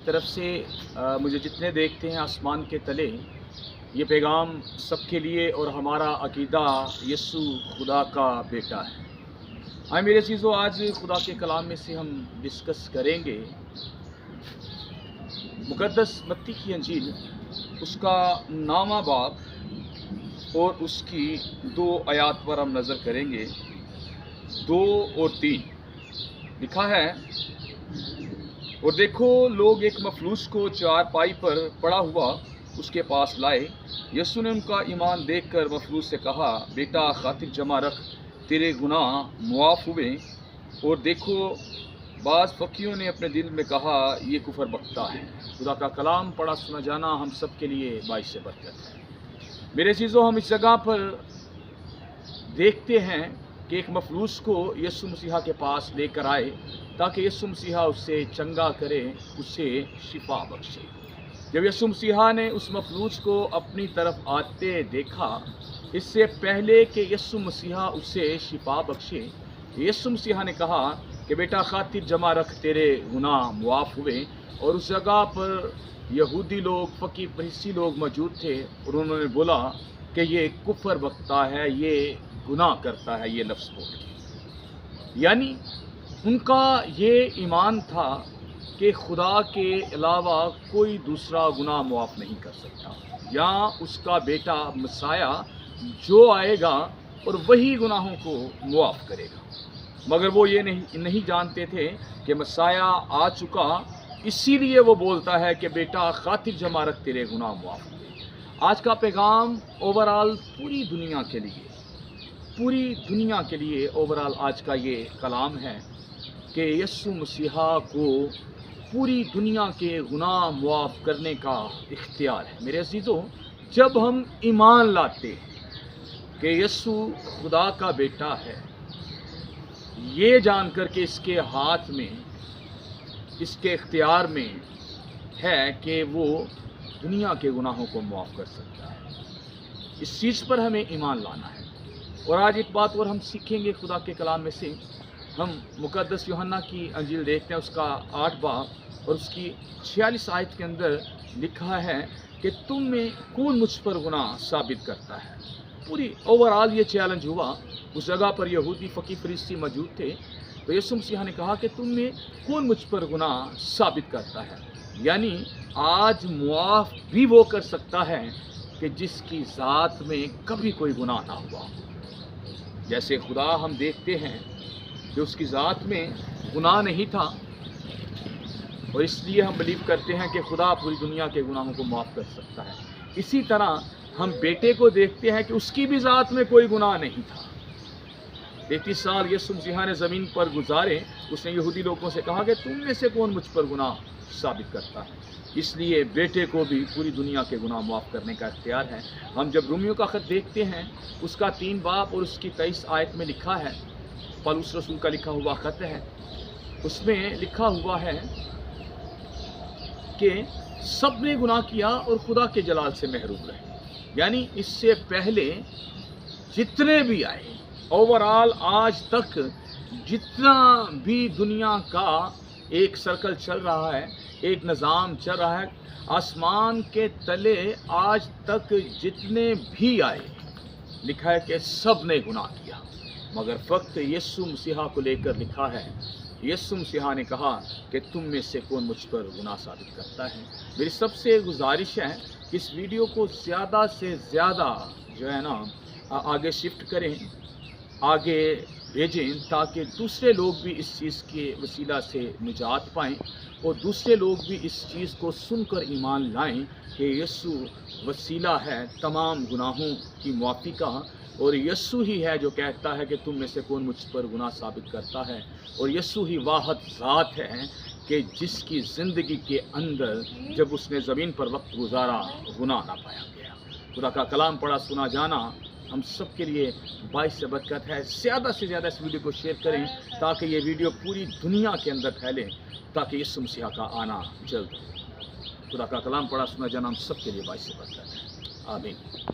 तरफ से मुझे जितने देखते हैं आसमान के तले, ये पैगाम सबके लिए और हमारा अकीदा यीशु खुदा का बेटा है। हाँ मेरे चीज़ों, आज खुदा के कलाम में से हम डिस्कस करेंगे मुक़द्दस मत्ती की अंजील, उसका 9वां बाब और उसकी 2 आयात पर हम नज़र करेंगे। 2 और 3 लिखा है, और देखो लोग एक मफलूस को चारपाई पर पड़ा हुआ उसके पास लाए। यीशु ने उनका ईमान देखकर मफलूस से कहा, बेटा खातिर जमा रख, तेरे गुनाह मुआफ़ हुए। और देखो बाज़ फ़कीयों ने अपने दिल में कहा, ये कुफर बकता है। खुदा का कलाम पढ़ा सुना जाना हम सब के लिए बाइस बरकत है। मेरे चीज़ों, हम इस जगह पर देखते हैं कि एक मफलूस को यीशु मसीहा के पास लेकर आए ताकि यीशु मसीहा उससे चंगा करे, उसे शिफा बख्शे। जब यीशु मसीहा ने उस मफलूस को अपनी तरफ आते देखा, इससे पहले कि यीशु मसीहा उसे शिफा बख्शे, यीशु मसीहा ने कहा कि बेटा खातिर जमा रख, तेरे गुनाह मुआफ़ हुए। और उस जगह पर यहूदी लोग, फ़कीह फरीसी लोग मौजूद थे और उन्होंने बोला कि ये कुफर बकता है, ये गुनाह करता है, ये लफ्ज़ बोल के। यानी उनका ये ईमान था कि खुदा के अलावा कोई दूसरा गुनाह मुआफ़ नहीं कर सकता, या उसका बेटा मसाया जो आएगा और वही गुनाहों को मुआफ़ करेगा। मगर वो ये नहीं जानते थे कि मसाया आ चुका, इसीलिए वो बोलता है कि बेटा खातिर जमा रख, तेरे गुनाह मुआफ़ हुए। आज का पैगाम ओवरऑल पूरी दुनिया के लिए ओवरऑल आज का ये कलाम है कि यीशु मसीहा को पूरी दुनिया के गुनाह मुआफ़ करने का इख्तियार है। मेरे अज़ीज़ों, जब हम ईमान लाते हैं कि यीशु खुदा का बेटा है, ये जानकर के इसके हाथ में, इसके इख्तियार में है कि वो दुनिया के गुनाहों को मुआफ़ कर सकता है, इस चीज़ पर हमें ईमान लाना है। और आज एक बात और हम सीखेंगे खुदा के कलाम में से। हम मुक़द्दस यूहन्ना की अंजील देखते हैं, उसका 8 बाब और उसकी 46 आयत के अंदर लिखा है कि तुम में कौन मुझ पर गुनाह साबित करता है। पूरी ओवरऑल ये चैलेंज हुआ। उस जगह पर यहूदी फ़कीह फरीसी मौजूद थे, तो यीशु मसीहा ने कहा कि तुम में कौन मुझ पर गुनाह साबित करता है। यानी आज मुआफ़ भी वो कर सकता है कि जिसकी ज़ात में कभी कोई गुनाह ना हुआ। जैसे खुदा हम देखते हैं कि उसकी ज़ात में गुनाह नहीं था, और इसलिए हम बिलीव करते हैं कि खुदा पूरी दुनिया के गुनाहों को माफ़ कर सकता है। इसी तरह हम बेटे को देखते हैं कि उसकी भी ज़ात में कोई गुनाह नहीं था। 33 साल यीशु मसीहा ने ज़मीन पर गुजारे। उसने यहूदी लोगों से कहा कि तुम में से कौन मुझ पर गुनाह साबित करता है। इसलिए बेटे को भी पूरी दुनिया के गुनाह माफ़ करने का इख्तियार है। हम जब रोमियो का ख़त देखते हैं, उसका 3 बाब और उसकी 23 आयत में लिखा है, पौलुस रसूल का लिखा हुआ ख़त है, उसमें लिखा हुआ है कि सब ने गुनाह किया और खुदा के जलाल से महरूम रहे। यानी इससे पहले जितने भी आए, ओवरऑल आज तक जितना भी दुनिया का एक सर्कल चल रहा है, एक निज़ाम चल रहा है, आसमान के तले आज तक जितने भी आए, लिखा है कि सब ने गुनाह किया। मगर फ़क्त यीशु मसीहा को लेकर लिखा है, यीशु मसीहा ने कहा कि तुम में से कौन मुझ पर गुनाह साबित करता है। मेरी सबसे गुजारिश है कि इस वीडियो को ज़्यादा से ज़्यादा जो है ना आगे शिफ्ट करें, आगे भेजें, ताकि दूसरे लोग भी इस चीज़ के वसीला से निजात पाएँ और दूसरे लोग भी इस चीज़ को सुनकर ईमान लाएं कि यीशु वसीला है तमाम गुनाहों की मुआफ़ी का, और यीशु ही है जो कहता है कि तुम में से कौन मुझ पर गुनाह साबित करता है। और यीशु ही वाहिद ज़ात है कि जिसकी ज़िंदगी के अंदर जब उसने ज़मीन पर वक्त गुजारा, गुनाह ना पाया गया। खुदा का कलाम पढ़ा सुना जाना हम सब के लिए बाइस बरकत है। ज़्यादा से ज़्यादा इस वीडियो को शेयर करें ताकि ये वीडियो पूरी दुनिया के अंदर फैले, ताकि यीशु मसीहा का आना जल्द हो। खुदा का कलाम पढ़ा सुना जाना हम सब के लिए बाइस बरकत है। आमीन।